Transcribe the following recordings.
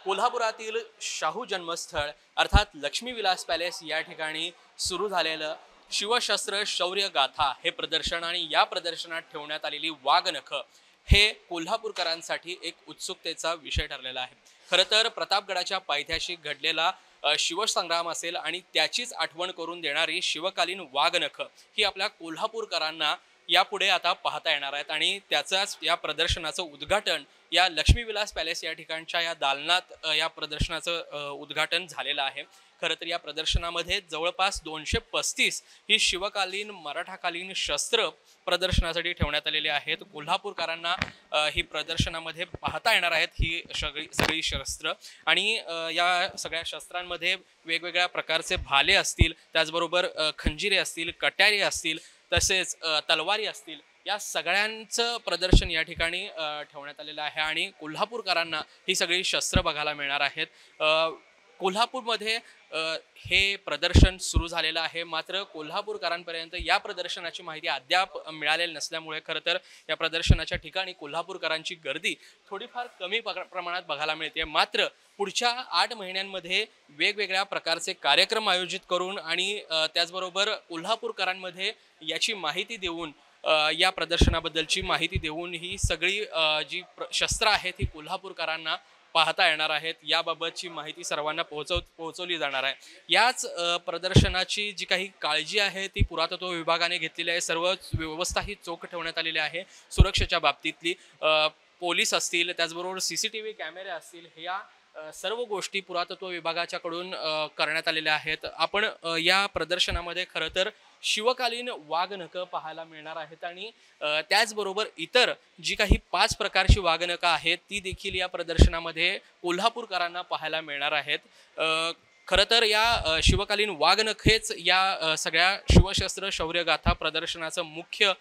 कोल्हापुरातील शाहू जन्मस्थळ अर्थात लक्ष्मी विलास पॅलेस या ठिकाणी सुरू झालेलं शिवशस्त्र शौर्य गाथा हे प्रदर्शन आणि या प्रदर्शनात ठेवण्यात आलेली वाघनख हे कोल्हापूरकरांसाठी एक उत्सुकतेचा विषय ठरलेला आहे। खरं तर प्रतापगडाच्या पायथ्याशी घडलेला शिवसंग्राम असेल आणि त्याचीच आठवण करून देणारी शिवकालीन वाघनख ही आपल्या कोल्हापूरकरांना यापुढे आता पाहता येणार आहेत आणि त्याचाच या प्रदर्शनाचं उद्घाटन या लक्ष्मी विलास पॅलेस या ठिकाणच्या या दालनात या प्रदर्शनाचं उद्घाटन झालेलं आहे। खरं तर या प्रदर्शनामध्ये जवळपास 235 ही शिवकालीन मराठाकालीन शस्त्र प्रदर्शनासाठी ठेवण्यात आलेली आहेत। कोल्हापूरकरांना ही प्रदर्शनामध्ये पाहता येणार आहेत ही सगळी शस्त्र आणि या सगळ्या शस्त्रांमध्ये वेगवेगळ्या प्रकारचे भाले असतील, त्याचबरोबर खंजिरे असतील, कट्यारे असतील, तसेच तलवारी असतील, या सगळ्यांचं प्रदर्शन या ठिकाणी ठेवण्यात आलेलं आहे आणि कोल्हापूरकरांना ही सगळी शस्त्र बघायला मिळणार आहेत। कोल्हापूरमध्ये हे प्रदर्शन सुरू झालेलं आहे, मात्र कोल्हापूरकरांपर्यंत या प्रदर्शनाची माहिती अद्याप मिळालेली नसल्यामुळे खरं तर या प्रदर्शनाच्या ठिकाणी कोल्हापूरकरांची गर्दी थोडीफार कमी प्रमाणात बघायला मिळते। मात्र पुढच्या 8 महिन्यांमध्ये वेगवेगळ्या प्रकारचे कार्यक्रम आयोजित करून आणि त्याचबरोबर कोल्हापूरकरांमध्ये याची माहिती देऊन या प्रदर्शनाबद्दलची माहिती देऊन ही सगळी जी शस्त्र आहेत ही कोल्हापूरकरांना पाहता येणार आहेत, याबाबतची माहिती सर्वांना पोहोचवली जाणार आहे। याच प्रदर्शनाची जी काही काळजी आहे ती पुरातत्व विभागाने घेतलेली आहे। सर्व व्यवस्था ही चोख ठेवण्यात आलेली आहे। सुरक्षेच्या बाबतीतली पोलीस असतील, त्याचबरोबर CCTV कॅमेरे असतील, ह्या सर्व गोष्टी पुरातत्व विभागाच्याकडून करण्यात आलेल्या आहेत। आपण या प्रदर्शनामध्ये खरं तर शिवकालीन वाघनख पाहायला मिळणार आहेत आणि त्याचबरोबर इतर जी काही 5 प्रकारची वाघनख आहेत ती देखील या प्रदर्शनामध्ये कोल्हापूरकरांना पाहायला मिळणार आहेत। खरं तर या शिवकालीन वाघनखेच या सगळ्या शिवशस्त्र शौर्यगाथा प्रदर्शनाचं मुख्य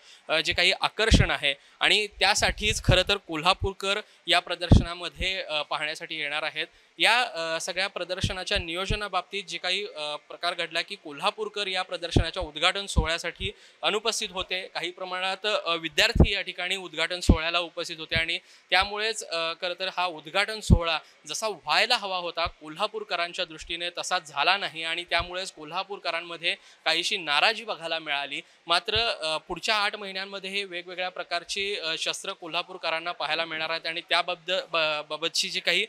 जे काही आकर्षण आहे आणि त्यासाठीच खरं तर कोल्हापूरकर या प्रदर्शनामध्ये पाहण्यासाठी येणार आहेत। या सगळ्या प्रदर्शनाच्या नियोजनाबाबतीत जे काही प्रकार घडला की कोल्हापूरकर या प्रदर्शनाच्या उद्घाटन सोहळ्यासाठी अनुपस्थित होते, काही प्रमाणात विद्यार्थी या ठिकाणी उद्घाटन सोहळ्याला उपस्थित होते आणि त्यामुळेच खरं तर हा उद्घाटन सोहळा जसा व्हायला हवा होता कोल्हापूरकरांच्या दृष्टीने तसा झाला नाही आणि त्यामुळेच कोल्हापूरकरांमध्ये काहीशी नाराजी बघायला मिळाली। मात्र पुढच्या 8 महिन्यांमध्ये हे वेगवेगळ्या प्रकारची शस्त्र कोल्हापूरकरांना पाहायला मिळणार आहेत आणि त्याबाबतची जी काही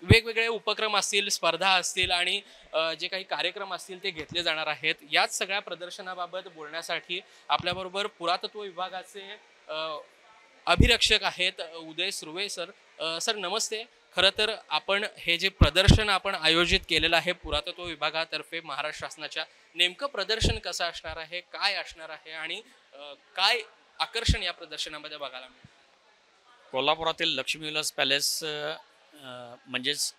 वेगवेगळे उपक्रम असतील, स्पर्धा असतील आणि जे काही कार्यक्रम असतील ते घेतले जाणार आहेत। याच सगळ्या प्रदर्शनाबाबत बोलण्यासाठी आपल्याबरोबर पुरातत्व विभागाचे अभिरक्षक आहेत उदय सुर्वे सर। सर नमस्ते। खरं तर आपण हे जे प्रदर्शन आपण आयोजित केलेलं आहे पुरातत्व विभागातर्फे महाराष्ट्र शासनाच्या, नेमकं प्रदर्शन कसं असणार आहे, काय असणार आहे आणि काय आकर्षण या प्रदर्शनामध्ये बघायला मिळेल? कोल्हापुरातील लक्ष्मी विलास पॅलेस म्हणजेच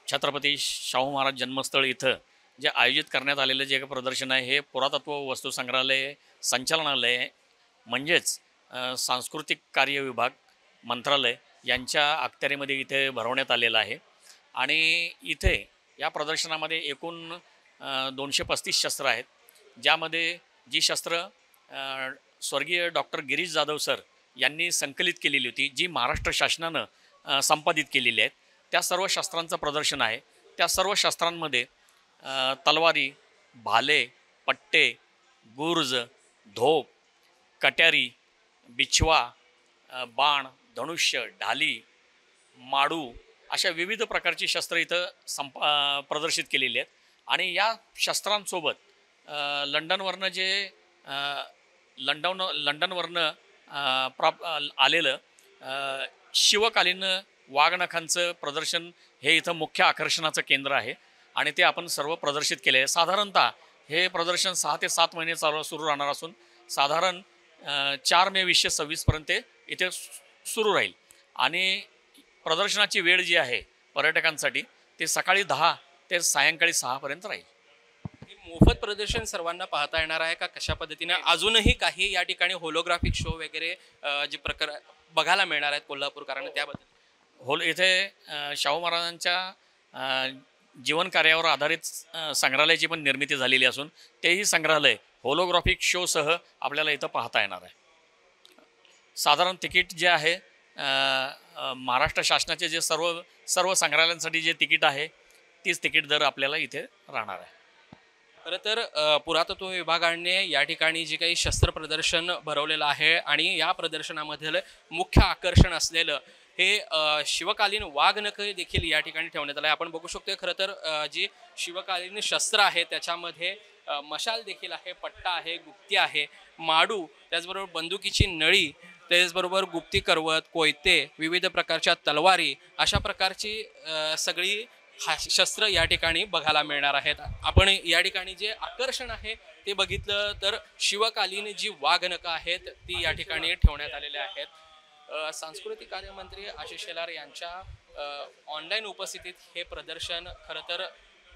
छत्रपती शाहू महाराज जन्मस्थळ इथं जे आयोजित करण्यात आलेलं जे प्रदर्शन आहे हे पुरातत्व वस्तू संग्रहालय संचालनालय म्हणजेच सांस्कृतिक कार्य विभाग मंत्रालय यांच्या अखत्यारीमध्ये इथे भरवण्यात आलेलं आहे आणि इथे या प्रदर्शनामध्ये एकूण 235 शस्त्र आहेत, ज्यामध्ये जी शस्त्र स्वर्गीय डॉक्टर गिरीश जाधव सर यांनी संकलित केलेली होती, जी महाराष्ट्र शासनानं संपादित केलेली आहेत, त्या सर्व शस्त्रांचं प्रदर्शन आहे। त्या सर्व शस्त्रांमध्ये तलवारी, भाले, पट्टे, गुर्ज, धोप, कट्यारी, बिछवा, बाण, धनुष्य, ढाली, माडू अशा विविध प्रकारची शस्त्र इथं प्रदर्शित केलेली आहेत आणि या शस्त्रांसोबत लंडनवरनं आलेलं शिवकालीन वाघनखांचं प्रदर्शन हे इथं मुख्य आकर्षणाचं केंद्र आहे आणि ते आपण सर्व प्रदर्शित केले आहे। साधारणतः हे प्रदर्शन 6 ते 7 महिने सुरू राहणार असून साधारण 4 मे 2026 पर्यंत इथे सुरू राहील आणि प्रदर्शनाची वेळ जी आहे पर्यटकांसाठी ते सकाळी 10 ते सायंकाळी 6 पर्यंत राहील। मोफत प्रदर्शन सर्वांना पाहता येणार आहे का कशा पद्धतीने? अजूनही काही या ठिकाणी होलोग्राफिक शो वगैरे जे प्रकार बघायला मिळणार आहेत कोल्हापूरकरांना त्याबद्दल? इथे शाहू महाराजांच्या जीवन कार्यावर आधारित संग्रहालयाची पण निर्मिती झालेली असून तेही संग्रहालय होलोग्राफिक शोसह आपल्याला इथं पाहता येणार आहे। साधारण तिकीट जे आहे महाराष्ट्र शासनाचे जे सर्व सर्व संग्रहालयांसाठी जे तिकीट आहे तीच तिकीट दर आपल्याला इथे राहणार आहे. खरं तर पुरातत्व विभागाने या ठिकाणी जे काही शस्त्र प्रदर्शन भरवलेलं आहे आणि या प्रदर्शनामधील मुख्य आकर्षण असलेलं हे शिवकालीन वाघनख देखील या ठिकाणी ठेवण्यात आलं आहे. आपण बघू शकतो खरं तर जी शिवकालीन शस्त्र आहे त्याच्यामध्ये मशाल देखील आहे, पट्टा आहे, गुप्ती आहे, माडू, त्याचबरोबर बंदुकीची नळी, त्याचबरोबर गुप्ती करवत, कोयते, विविध प्रकारच्या तलवारी, अशा प्रकारची सगळी शस्त्र या ठिकाणी बघायला मिळणार आहेत. आपण या ठिकाणी जे आकर्षण आहे ते बघितलं तर शिवकालीन जी वाघनख आहेत ती या ठिकाणी ठेवण्यात आलेले आहेत. सांस्कृतिक कार्यमंत्री आशिष शेलार यांच्या ऑनलाईन उपस्थितीत हे प्रदर्शन खरं तर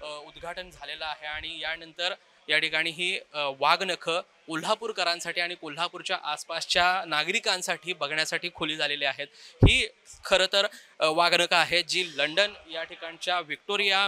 उद्घाटन झालेलं आहे आणि यानंतर या ठिकाणी ही वाघनख कोल्हापूरकरांसाठी आणि कोल्हापूरच्या आसपासच्या नागरिकांसाठी बघण्यासाठी खुली झालेली आहेत. ही खरं तर वाघनख आहेत जी लंडन या ठिकाणच्या विक्टोरिया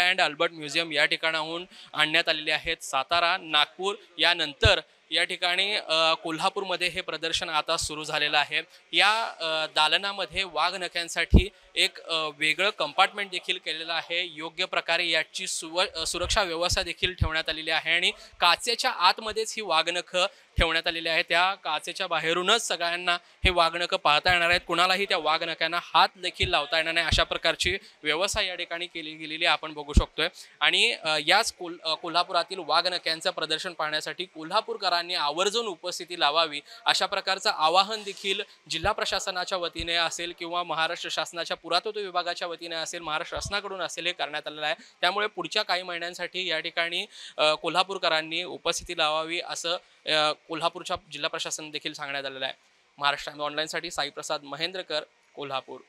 अँड अल्बर्ट म्युझियम या ठिकाणाहून आणण्यात आलेली आहेत. सातारा, नागपूर यानंतर या ठिकाणी कोल्हापूरमध्ये हे प्रदर्शन आता सुरू झालेलं आहे. या दालनामध्ये वाघनख्यांसाठी एक वेगळं कंपार्टमेंट देखील केलेलं आहे. योग्य प्रकारे याची सुरक्षा व्यवस्था देखील ठेवण्यात आलेली आहे आणि काचेच्या आतमध्येच ही वाघनख ठेवण्यात आलेली आहे. त्या काचेच्या बाहेरूनच सगळ्यांना हे वाघनख पाहता येणार आहेत. कुणालाही त्या वाघनखांना हात देखील लावता येणार नाही अशा प्रकारची व्यवस्था या ठिकाणी केली गेलेली आपण बघू शकतोय. आणि याच कोल्हापुरातील वाघनख्यांचं प्रदर्शन पाहण्यासाठी कोल्हापूरकरांनी आवर्जून उपस्थिती लावावी अशा प्रकारचं आवाहन देखील जिल्हा प्रशासनाच्या वतीने असेल किंवा महाराष्ट्र शासनाच्या पुरातत्व विभागाच्या वतीने असेल, महाराष्ट्र शासनाकडून असेल, हे करण्यात आलेलं आहे. त्यामुळे पुढच्या काही महिन्यांसाठी या ठिकाणी कोल्हापूरकरांनी उपस्थिती लावावी असं कोल्हापूरच्या जिल्हा प्रशासन देखील सांगण्यात आलेलं आहे. महाराष्ट्र ऑनलाईनसाठी साईप्रसाद महेंद्रकर, कोल्हापूर.